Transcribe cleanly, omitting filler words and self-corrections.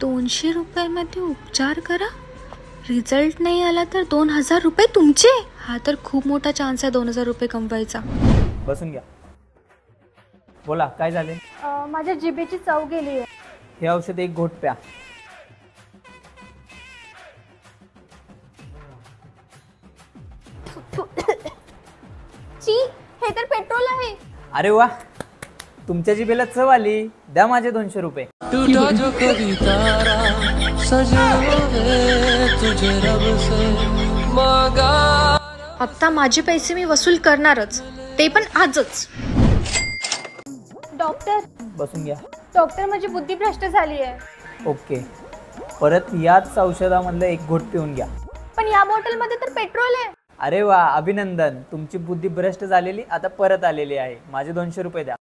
200 रुपयामध्ये उपचार करा, रिझल्ट नाही आला तर 2000 रुपये तुमचे. हा तर खूप मोठा चान्स आहे 2000 रुपये कमवायचा. बसून घ्या. बोला काय झाले? माझ्या जिभेची चव गेली आहे. हे औषध एक घोट प्या. ची, हे तर पेट्रोल आहे. अरे वा, तुमच्या जिभेला चव आली. द्या माझे 200 रुपये. आता माझे पैसे मी वसूल करणारच, ते पण आजच. डॉक्टर बसून घ्या. डॉक्टर, माझी बुद्धी भ्रष्ट झाली आहे. ओके, परत याच औषधामधलं एक घोट पिऊन घ्या. पण या बॉटलमध्ये तर पेट्रोल आहे. अरे वा, अभिनंदन, तुमची बुद्धी भ्रष्ट झालेली आता परत आलेली आहे. माझे 200 रुपये द्या.